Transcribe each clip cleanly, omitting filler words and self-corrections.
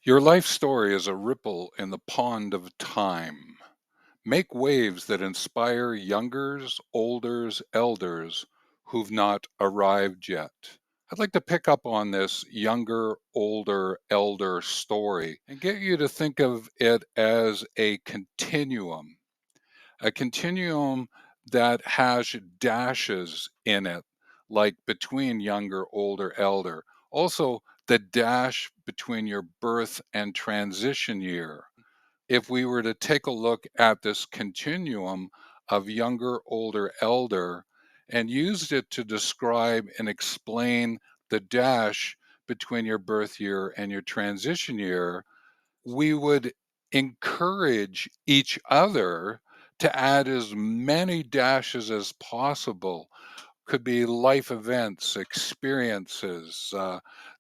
Your life story is a ripple in the pond of time. Make waves that inspire youngers, olders, elders who've not arrived yet. I'd like to pick up on this younger, older, elder story and get you to think of it as a continuum that has dashes in it, like between younger, older, elder. Also, the dash between your birth and transition year. If we were to take a look at this continuum of younger, older, elder, and used it to describe and explain the dash between your birth year and your transition year, we would encourage each other to add as many dashes as possible. Could be life events, experiences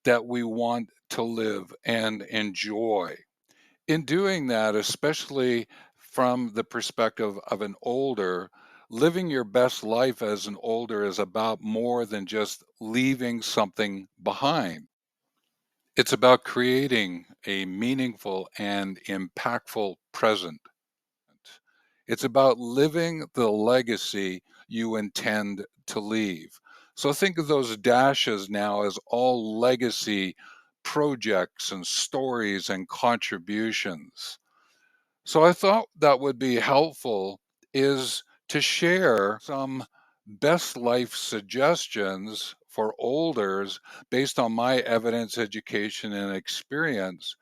that we want to live and enjoy. In doing that, especially from the perspective of an older, living your best life as an older is about more than just leaving something behind. It's about creating a meaningful and impactful present. It's about living the legacy you intend to leave. So think of those dashes now as all legacy projects and stories and contributions. So I thought that would be helpful is to share some best life suggestions for olders based on my evidence, education, and experience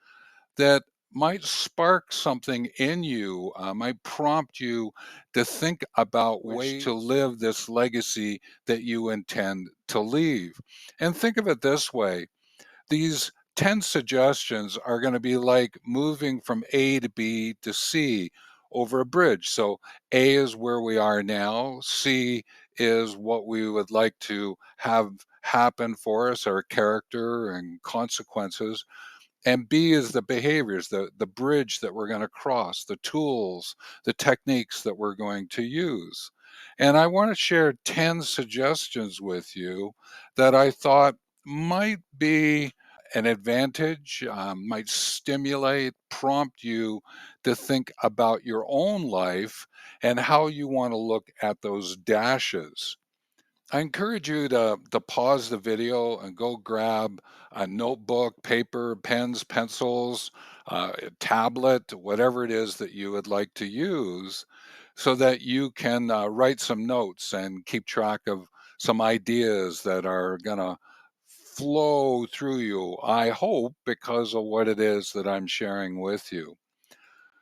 that might spark something in you, might prompt you to think about ways to live this legacy that you intend to leave. And think of it this way: these 10 suggestions are going to be like moving from A to B to C over a bridge. So A is where we are now, C is what we would like to have happen for us, our character and consequences, and B is the behaviors, the bridge that we're going to cross, the tools, the techniques that we're going to use. And I want to share 10 suggestions with you that I thought might be an advantage, might stimulate, prompt you to think about your own life and how you want to look at those dashes. I encourage you to pause the video and go grab a notebook, paper, pens, pencils, a tablet, whatever it is that you would like to use, so that you can write some notes and keep track of some ideas that are going to flow through you, I hope, because of what it is that I'm sharing with you.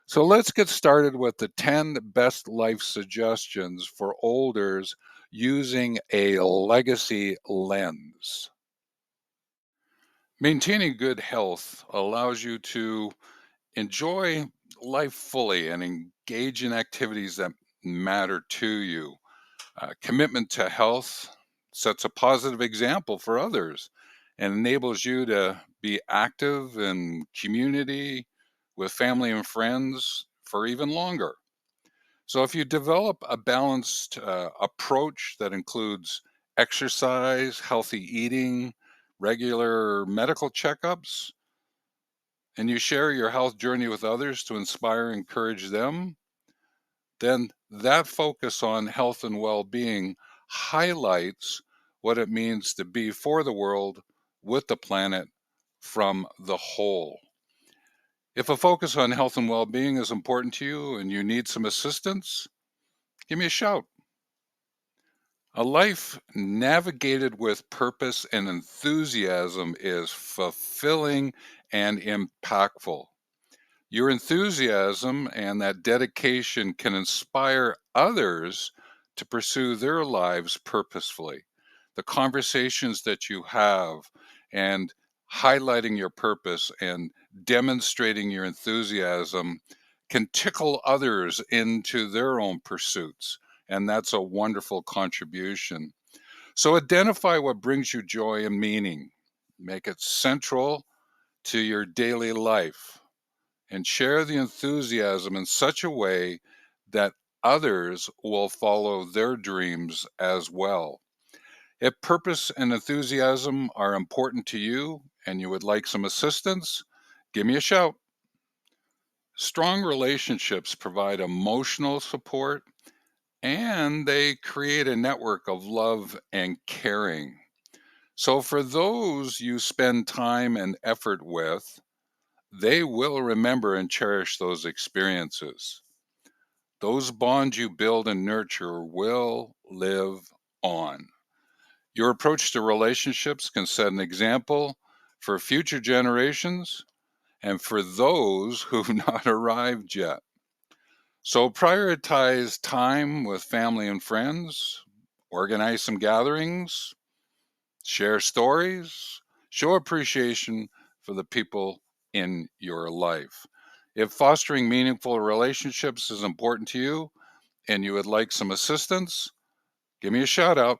So let's get started with the 10 best life suggestions for olders using a legacy lens. Maintaining good health allows you to enjoy life fully and engage in activities that matter to you. Commitment to health sets a positive example for others and enables you to be active in community with family and friends for even longer. So, if you develop a balanced approach that includes exercise, healthy eating, regular medical checkups, and you share your health journey with others to inspire and encourage them, then that focus on health and well being highlights what it means to be for the world, with the planet, from the whole. If a focus on health and well being is important to you and you need some assistance, give me a shout. A life navigated with purpose and enthusiasm is fulfilling and impactful. Your enthusiasm and that dedication can inspire others to pursue their lives purposefully. The conversations that you have and highlighting your purpose and demonstrating your enthusiasm can tickle others into their own pursuits. And that's a wonderful contribution. So identify what brings you joy and meaning, make it central to your daily life, and share the enthusiasm in such a way that others will follow their dreams as well. If purpose and enthusiasm are important to you and you would like some assistance, Give me a shout. Strong relationships provide emotional support and they create a network of love and caring. So, for those you spend time and effort with, they will remember and cherish those experiences. Those bonds you build and nurture will live on. Your approach to relationships can set an example for future generations and for those who've not arrived yet. So prioritize time with family and friends, organize some gatherings, share stories, show appreciation for the people in your life. If fostering meaningful relationships is important to you and you would like some assistance, give me a shout out.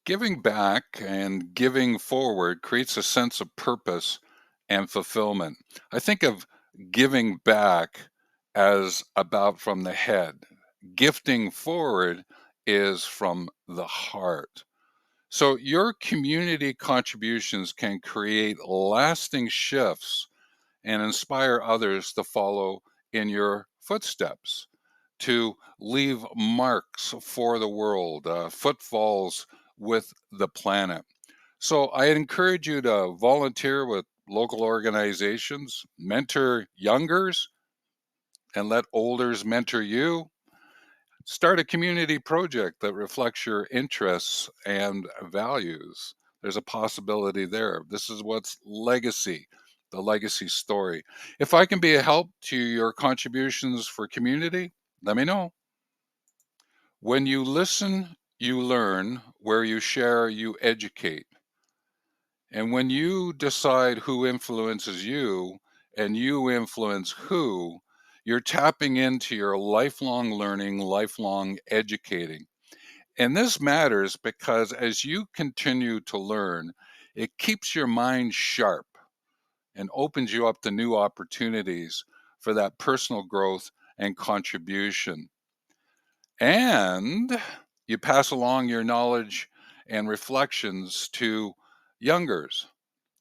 Giving back and giving forward creates a sense of purpose and fulfillment. I think of giving back as about from the head. Gifting forward is from the heart. So your community contributions can create lasting shifts and inspire others to follow in your footsteps, to leave marks for the world, footfalls with the planet. So I encourage you to volunteer with local organizations, mentor youngers, and let olders mentor you. Start a community project that reflects your interests and values. There's a possibility there. This is what's legacy, the legacy story. If I can be a help to your contributions for community, let me know. When you listen, you learn. Where you share, you educate. And when you decide who influences you and you influence who, you're tapping into your lifelong learning, lifelong educating. And this matters because as you continue to learn, it keeps your mind sharp and opens you up to new opportunities for that personal growth and contribution. And you pass along your knowledge and reflections to youngers,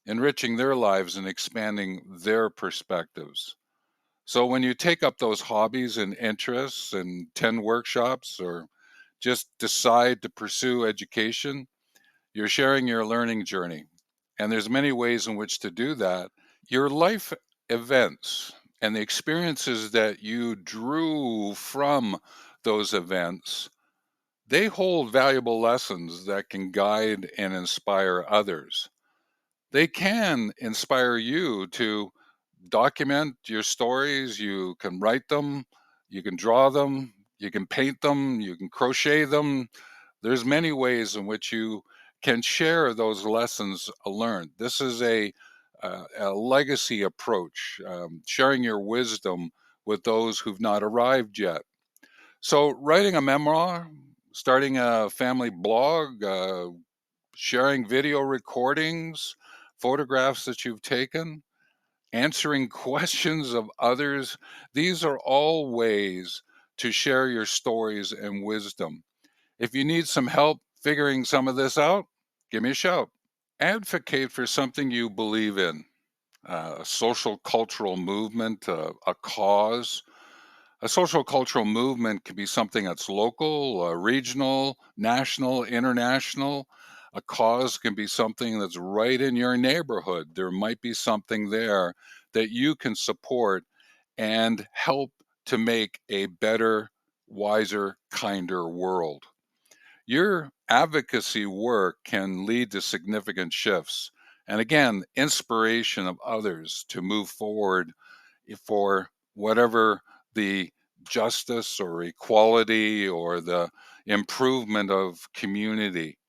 enriching their lives and expanding their perspectives. So when you take up those hobbies and interests and 10 workshops or just decide to pursue education, you're sharing your learning journey. And there's many ways in which to do that. Your life events and the experiences that you drew from those events, they hold valuable lessons that can guide and inspire others. They can inspire you to document your stories. You can write them, you can draw them, you can paint them, you can crochet them. There's many ways in which you can share those lessons learned. This is a legacy approach, sharing your wisdom with those who've not arrived yet. So, writing a memoir, starting a family blog, sharing video recordings, photographs that you've taken, answering questions of others, these are all ways to share your stories and wisdom. If you need some help figuring some of this out, give me a shout. Advocate for something you believe in, a social cultural movement, a cause. A social cultural movement can be something that's local, regional, national, international. A cause can be something that's right in your neighborhood. There might be something there that you can support and help to make a better, wiser, kinder world. Your advocacy work can lead to significant shifts. And again, inspiration of others to move forward for whatever the justice or equality or the improvement of community.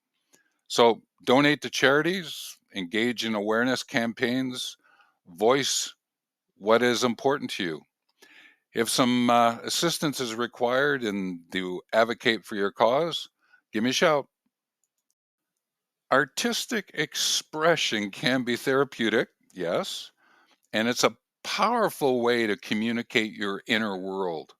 So donate to charities, engage in awareness campaigns, voice what is important to you. If some assistance is required and to advocate for your cause, give me a shout. Artistic expression can be therapeutic, yes, and it's a powerful way to communicate your inner world.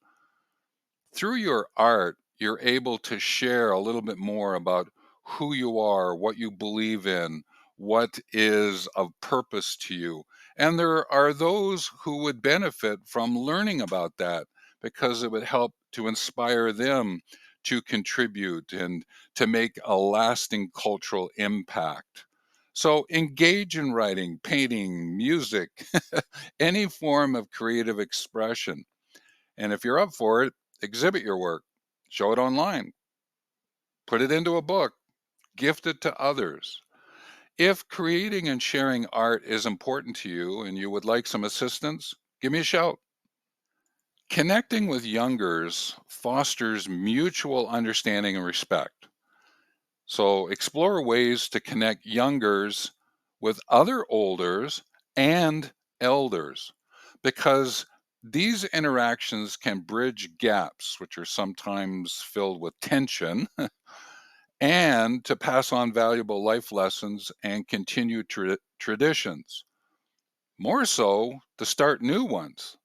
Through your art, you're able to share a little bit more about who you are, what you believe in, what is of purpose to you. And there are those who would benefit from learning about that because it would help to inspire them to contribute and to make a lasting cultural impact. So engage in writing, painting, music, any form of creative expression. And if you're up for it, exhibit your work, show it online, put it into a book, gift it to others. If creating and sharing art is important to you and you would like some assistance, give me a shout. Connecting with youngers fosters mutual understanding and respect. So explore ways to connect youngers with other olders and elders because these interactions can bridge gaps, which are sometimes filled with tension, and to pass on valuable life lessons and continue traditions. More so, to start new ones.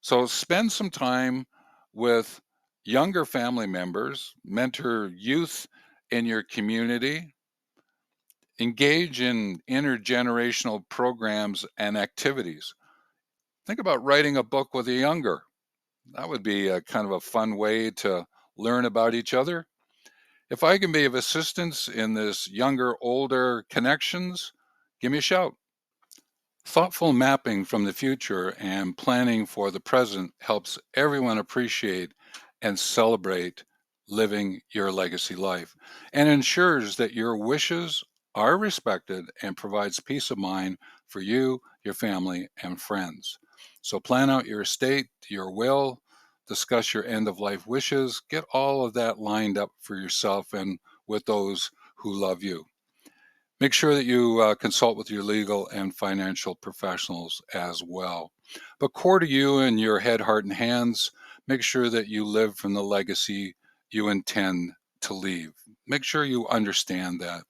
So spend some time with younger family members, mentor youth in your community, engage in intergenerational programs and activities. Think about writing a book with a younger. That would be a kind of a fun way to learn about each other. If I can be of assistance in this younger older connections, give me a shout. Thoughtful mapping from the future and planning for the present helps everyone appreciate and celebrate living your legacy life and ensures that your wishes are respected and provides peace of mind for you, your family, and friends. So plan out your estate, your will, discuss your end of life wishes, get all of that lined up for yourself and with those who love you. Make sure that you consult with your legal and financial professionals as well. But core to you and your head, heart, and hands, make sure that you live from the legacy you intend to leave. Make sure you understand that.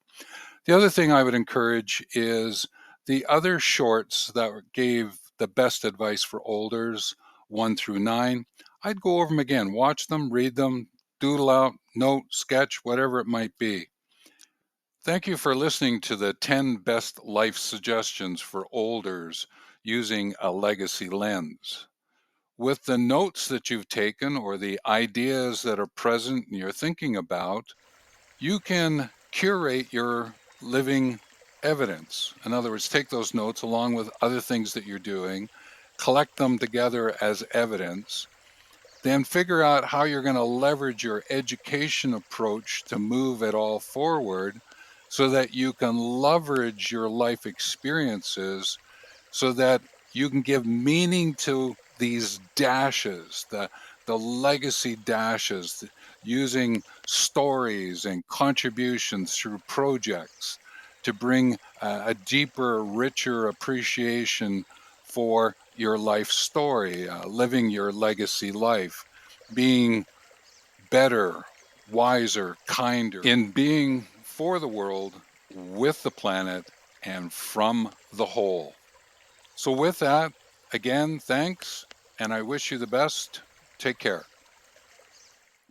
The other thing I would encourage is the other shorts that gave the best advice for olders, 1 through 9. I'd go over them again, watch them, read them, doodle out, note, sketch, whatever it might be. Thank you for listening to the 10 best life suggestions for olders using a legacy lens. With the notes that you've taken or the ideas that are present and you're thinking about, you can curate your living evidence. In other words, take those notes along with other things that you're doing, collect them together as evidence, then figure out how you're going to leverage your education approach to move it all forward so that you can leverage your life experiences so that you can give meaning to these dashes, the legacy dashes, using stories and contributions through projects to bring a deeper, richer appreciation for your life story, living your legacy life, being better, wiser, kinder, in being for the world, with the planet, and from the whole. So, with that, again, thanks, and I wish you the best. Take care.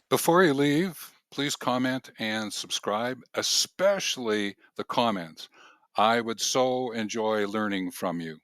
Before you leave, please comment and subscribe, especially the comments. I would so enjoy learning from you.